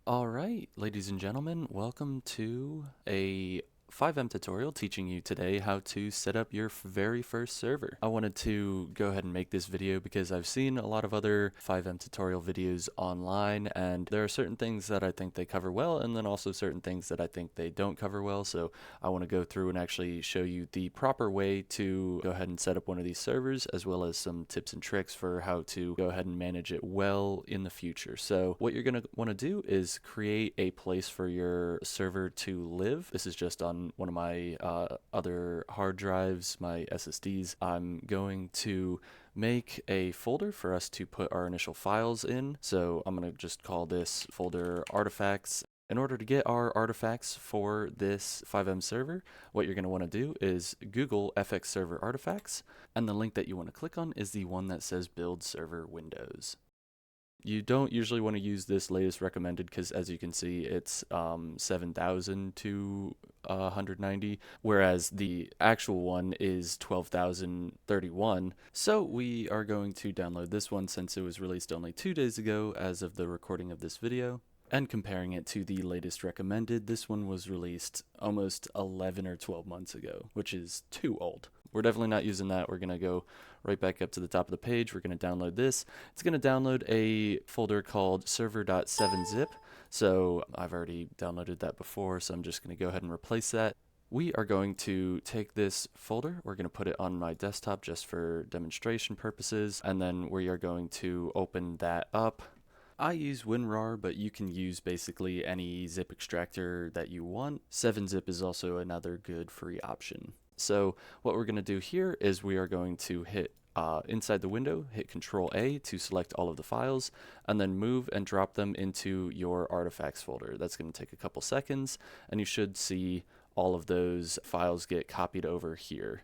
All right, ladies and gentlemen, welcome to a FiveM tutorial teaching you today how to set up your very first server. I wanted to go ahead and make this video because I've seen a lot of other FiveM tutorial videos online, and there are certain things that I think they cover well, and then also certain things that I think they don't cover well. So I want to go through and actually show you the proper way to go ahead and set up one of these servers, as well as some tips and tricks for how to go ahead and manage it well in the future. So what you're going to want to do is create a place for your server to live. This is just on one of my other hard drives, my SSDs. I'm going to make a folder for us to put our initial files in. So I'm going to just call this folder artifacts. In order to get our artifacts for this FiveM server, what you're going to want to do is Google FX server artifacts, and the link that you want to click on is the one that says build server windows. You don't usually want to use this latest recommended because, as you can see, it's 7,000 to 190, whereas the actual one is 12,031. So we are going to download this one since it was released only 2 days ago as of the recording of this video. And comparing it to the latest recommended, this one was released almost 11 or 12 months ago, which is too old. We're definitely not using that. We're going to go right back up to the top of the page. We're going to download this. It's going to download a folder called server.cfg. So I've already downloaded that before, so I'm just going to go ahead and replace that. We are going to take this folder, we're going to put it on my desktop just for demonstration purposes, and then we are going to open that up. I use WinRAR, but you can use basically any zip extractor that you want. 7-zip is also another good free option. So what we're going to do here is we are going to hit inside the window, hit Control A to select all of the files, and then move and drop them into your artifacts folder. That's going to take a couple seconds, and you should see all of those files get copied over here.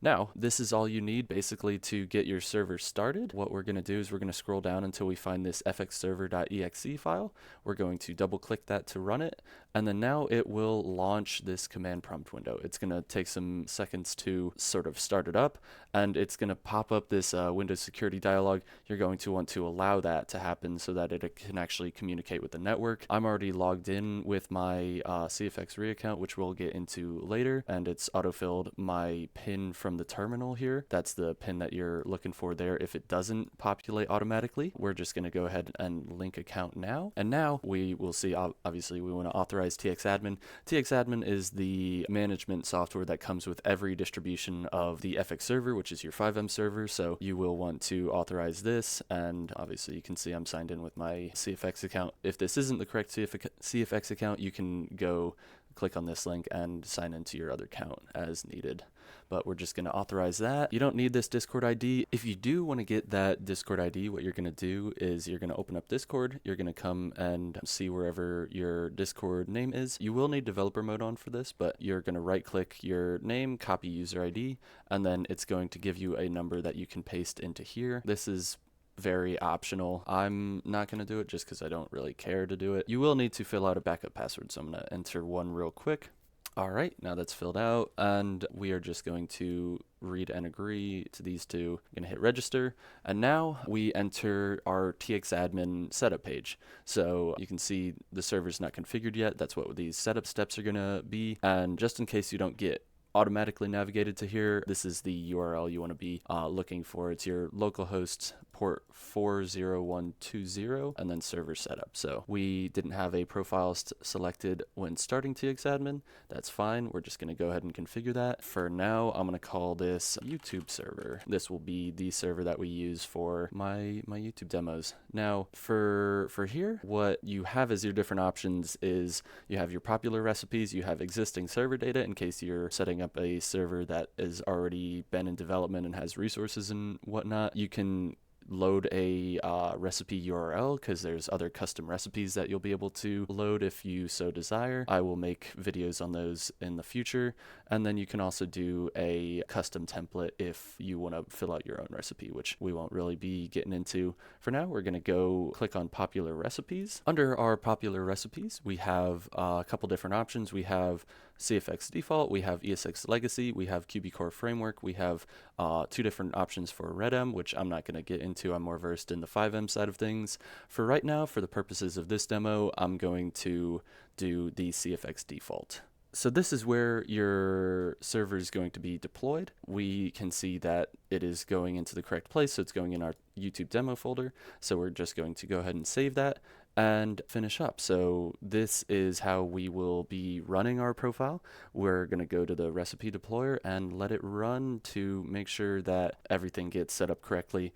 Now, this is all you need basically to get your server started. What we're going to do is we're going to scroll down until we find this fxserver.exe file. We're going to double click that to run it, and then now it will launch this command prompt window. It's going to take some seconds to sort of start it up, and it's going to pop up this Windows security dialog. You're going to want to allow that to happen so that it can actually communicate with the network. I'm already logged in with my CFX account, which we'll get into later, and it's autofilled my PIN from the terminal here. That's the PIN that you're looking for there. If it doesn't populate automatically, we're just going to go ahead and link account now. And now we will see, obviously, we want to authorize txAdmin. txAdmin is the management software that comes with every distribution of the FX server, which is your FiveM server. So you will want to authorize this. And obviously, you can see I'm signed in with my CFX account. If this isn't the correct CFX account, you can go click on this link and sign into your other account as needed. But we're just going to authorize that. You don't need this Discord ID. If you do want to get that Discord ID, what you're going to do is you're going to open up Discord. You're going to come and see wherever your Discord name is. You will need developer mode on for this, but you're going to right click your name, copy user ID, and then it's going to give you a number that you can paste into here. This is very optional. I'm not going to do it just because I don't really care to do it. You will need to fill out a backup password, so I'm going to enter one real quick. All right, now that's filled out, and we are just going to read and agree to these two. I'm going to hit register, and now we enter our txAdmin setup page. So you can see the server's not configured yet. That's what these setup steps are going to be, and just in case you don't get automatically navigated to here, this is the URL you want to be looking for. It's your localhost port 40120 and then server setup. So we didn't have a profile selected when starting txAdmin. That's fine. We're just going to go ahead and configure that. For now, I'm going to call this YouTube server. This will be the server that we use for my YouTube demos. Now for here, what you have as your different options is you have your popular recipes, you have existing server data in case you're setting up a server that has already been in development and has resources and whatnot. You can load a recipe URL because there's other custom recipes that you'll be able to load if you so desire. I will make videos on those in the future, and then you can also do a custom template if you want to fill out your own recipe, which we won't really be getting into. For now, we're going to go click on popular recipes. Under our popular recipes, we have a couple different options. We have CFX default, we have ESX legacy, we have QB Core framework, we have 2 different options for RedM, which I'm not going to get into into. I'm more versed in the FiveM side of things. For right now, for the purposes of this demo, I'm going to do the CFX default. So this is where your server is going to be deployed. We can see that it is going into the correct place, so it's going in our YouTube demo folder. So we're just going to go ahead and save that and finish up. So this is how we will be running our profile. We're going to go to the recipe deployer and let it run to make sure that everything gets set up correctly.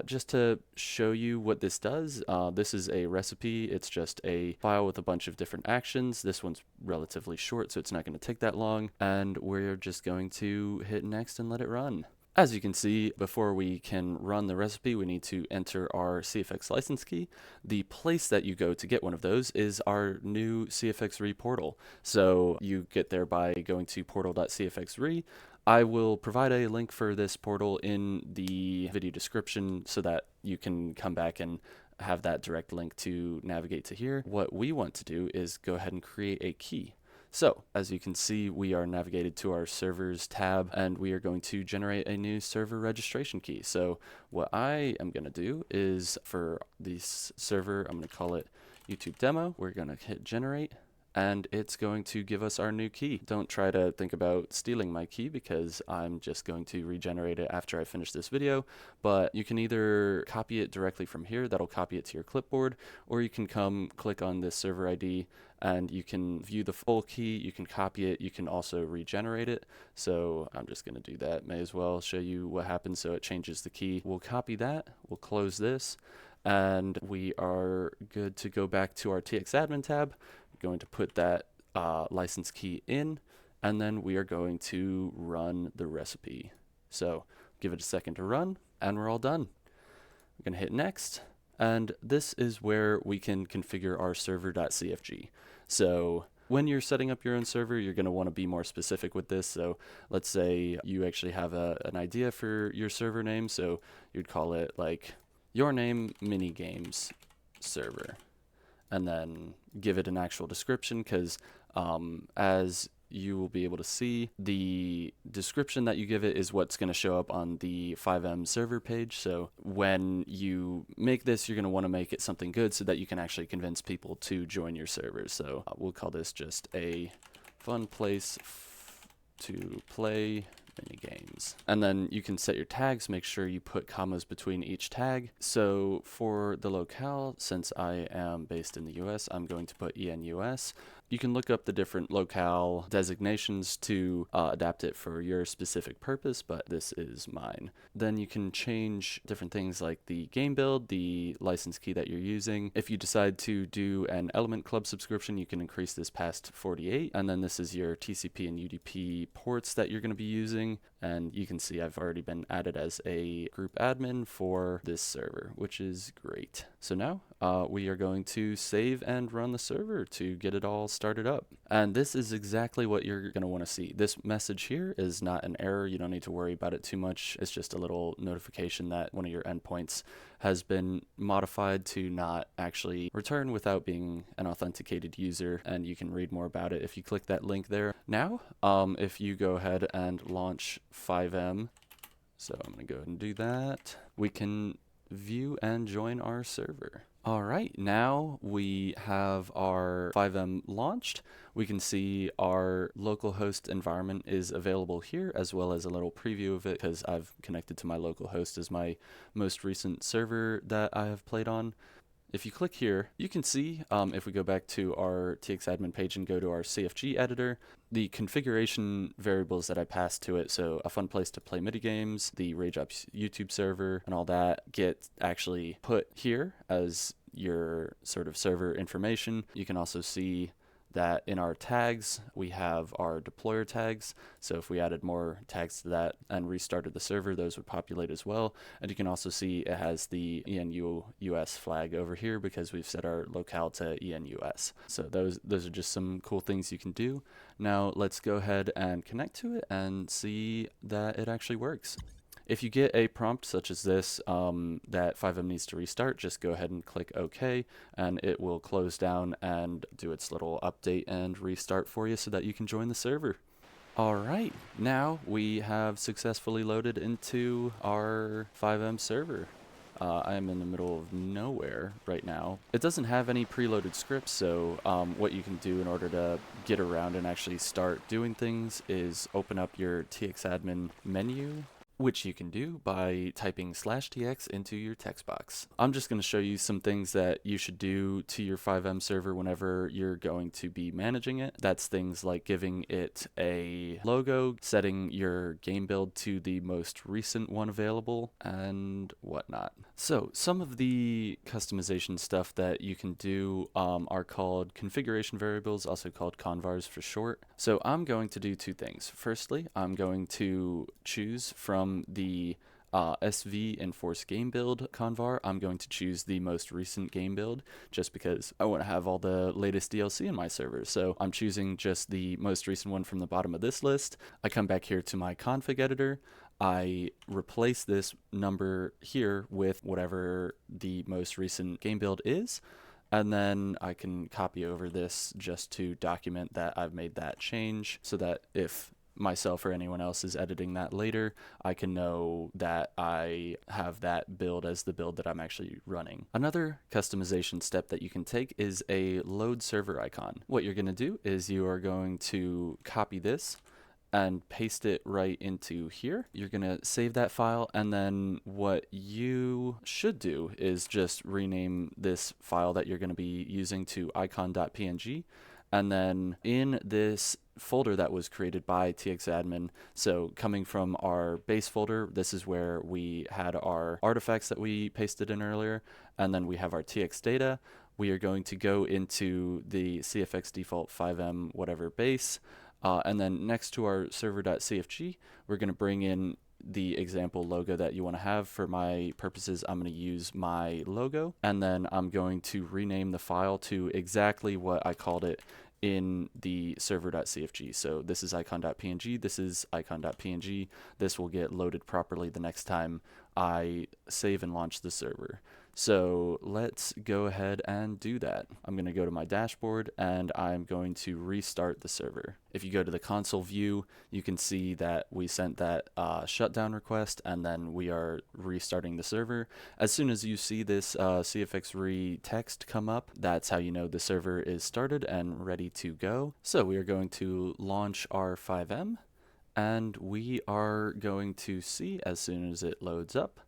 Just to show you what this does, this is a recipe. It's just a file with a bunch of different actions. This one's relatively short, so it's not going to take that long. And we're just going to hit next and let it run. As you can see, before we can run the recipe, we need to enter our CFX license key. The place that you go to get one of those is our new CFX.re portal. So you get there by going to portal.cfx.re. I will provide a link for this portal in the video description so that you can come back and have that direct link to navigate to here. What we want to do is go ahead and create a key. So as you can see, we are navigated to our servers tab and we are going to generate a new server registration key. So what I am going to do is for this server, I'm going to call it YouTube demo. We're going to hit generate and it's going to give us our new key. Don't try to think about stealing my key because I'm just going to regenerate it after I finish this video, but you can either copy it directly from here, that'll copy it to your clipboard, or you can come click on this server ID and you can view the full key, you can copy it, you can also regenerate it. So I'm just going to do that. May as well show you what happens. So it changes the key. We'll copy that, we'll close this, and we are good to go back to our txAdmin tab. Going to put that license key in, and then we are going to run the recipe. So give it a second to run, and we're all done. We're going to hit next, and this is where we can configure our server.cfg. So when you're setting up your own server, you're going to want to be more specific with this. So let's say you actually have an idea for your server name, so you'd call it like your name minigames server, and then give it an actual description, because as you will be able to see, the description that you give it is what's going to show up on the FiveM server page. So when you make this, you're going to want to make it something good so that you can actually convince people to join your server. So we'll call this just a fun place to play mini games. And then you can set your tags, make sure you put commas between each tag. So for the locale, since I am based in the US, I'm going to put ENUS. You can look up the different locale designations to adapt it for your specific purpose, but this is mine. Then you can change different things like the game build, the license key that you're using. If you decide to do an Element Club subscription, you can increase this past 48. And then this is your TCP and UDP ports that you're going to be using. And you can see I've already been added as a group admin for this server, which is great. So now we are going to save and run the server to get it all started up. And this is exactly what you're going to want to see. This message here is not an error. You don't need to worry about it too much. It's just a little notification that one of your endpoints has been modified to not actually return without being an authenticated user, and you can read more about it if you click that link there. Now, if you go ahead and launch FiveM, so I'm going to go ahead and do that, we can view and join our server. All right, now we have our FiveM launched. We can see our local host environment is available here, as well as a little preview of it, because I've connected to my local host as my most recent server that I have played on. If you click here, you can see, if we go back to our txAdmin page and go to our CFG editor, the configuration variables that I passed to it, so a fun place to play mini games, the RageOps YouTube server, and all that get actually put here as your sort of server information. You can also see that in our tags, we have our deployer tags. So if we added more tags to that and restarted the server, those would populate as well. And you can also see it has the ENUS flag over here because we've set our locale to ENUS. So those are just some cool things you can do. Now let's go ahead and connect to it and see that it actually works. If you get a prompt such as this that FiveM needs to restart, just go ahead and click OK, and it will close down and do its little update and restart for you so that you can join the server. All right, now we have successfully loaded into our FiveM server. I am in the middle of nowhere right now. It doesn't have any preloaded scripts, so what you can do in order to get around and actually start doing things is open up your txAdmin menu, which you can do by typing /tx into your text box. I'm just going to show you some things that you should do to your FiveM server whenever you're going to be managing it. That's things like giving it a logo, setting your game build to the most recent one available, and whatnot. So some of the customization stuff that you can do are called configuration variables, also called convars for short. So I'm going to do two things. Firstly, I'm going to choose from the SV enforce game build convar. I'm going to choose the most recent game build just because I want to have all the latest DLC in my server. So I'm choosing just the most recent one from the bottom of this list. I come back here to my config editor. I replace this number here with whatever the most recent game build is. And then I can copy over this just to document that I've made that change so that if myself or anyone else is editing that later, I can know that I have that build as the build that I'm actually running. Another customization step that you can take is a load server icon. What you're going to do is you are going to copy this and paste it right into here. You're gonna save that file, and then what you should do is just rename this file that you're gonna be using to icon.png, and then in this folder that was created by txAdmin, so coming from our base folder, this is where we had our artifacts that we pasted in earlier, and then we have our tx data. We are going to go into the CFX default FiveM whatever base, and then next to our server.cfg, we're going to bring in the example logo that you want to have. For my purposes, I'm going to use my logo, and then I'm going to rename the file to exactly what I called it in the server.cfg. So this is icon.png, this is icon.png. This will get loaded properly the next time I save and launch the server. So let's go ahead and do that. I'm going to go to my dashboard and I'm going to restart the server. If you go to the console view, you can see that we sent that shutdown request and then we are restarting the server. As soon as you see this CFX text come up, that's how you know the server is started and ready to go. So we are going to launch our FiveM and we are going to see as soon as it loads up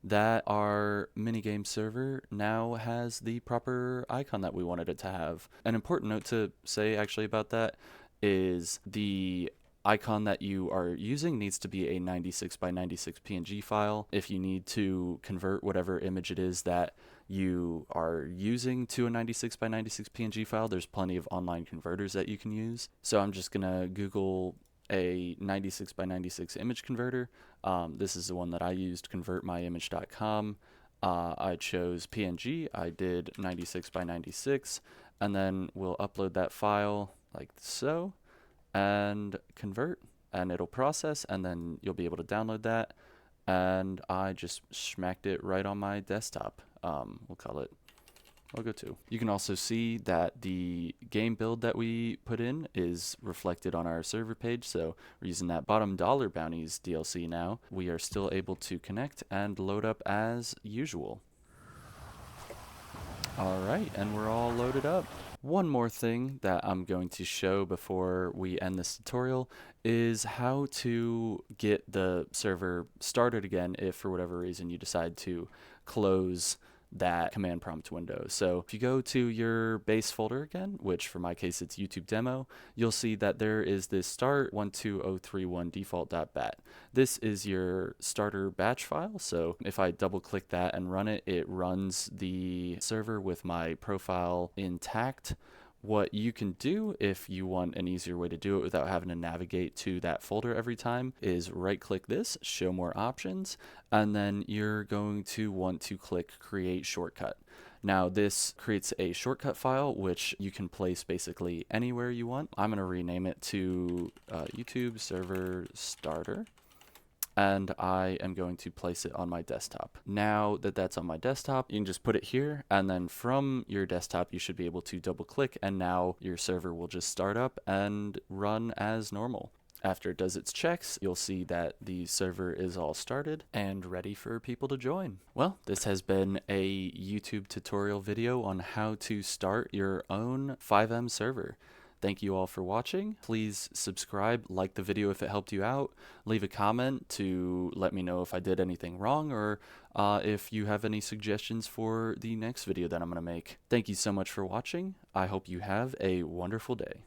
that our minigame server now has the proper icon that we wanted it to have. An important note to say actually about that is the icon that you are using needs to be a 96 by 96 PNG file. If you need to convert whatever image it is that you are using to a 96 by 96 PNG file, there's plenty of online converters that you can use. So I'm just gonna Google a 96 by 96 image converter. This is the one that I used, convertmyimage.com. I chose PNG. I did 96 by 96, and then we'll upload that file like so and convert, and it'll process, and then you'll be able to download that. And I just smacked it right on my desktop. We'll call it Logo 2. You can also see that the game build that we put in is reflected on our server page, so we're using that bottom dollar bounties DLC now. We are still able to connect and load up as usual. Alright, and we're all loaded up. One more thing that I'm going to show before we end this tutorial is how to get the server started again if for whatever reason you decide to close that command prompt window. So if you go to your base folder again, which for my case it's YouTube demo, you'll see that there is this start 12031 default.bat. This is your starter batch file. So if I double click that and run it, it runs the server with my profile intact. What you can do if you want an easier way to do it without having to navigate to that folder every time is right click this, show more options, and then you're going to want to click create shortcut. Now this creates a shortcut file which you can place basically anywhere you want. I'm going to rename it to YouTube server starter. And I am going to place it on my desktop. Now that that's on my desktop, you can just put it here, and then from your desktop you should be able to double click, and now your server will just start up and run as normal. After it does its checks, you'll see that the server is all started and ready for people to join. Well, this has been a YouTube tutorial video on how to start your own FiveM server. Thank you all for watching. Please subscribe, like the video if it helped you out, leave a comment to let me know if I did anything wrong, or if you have any suggestions for the next video that I'm going to make. Thank you so much for watching. I hope you have a wonderful day.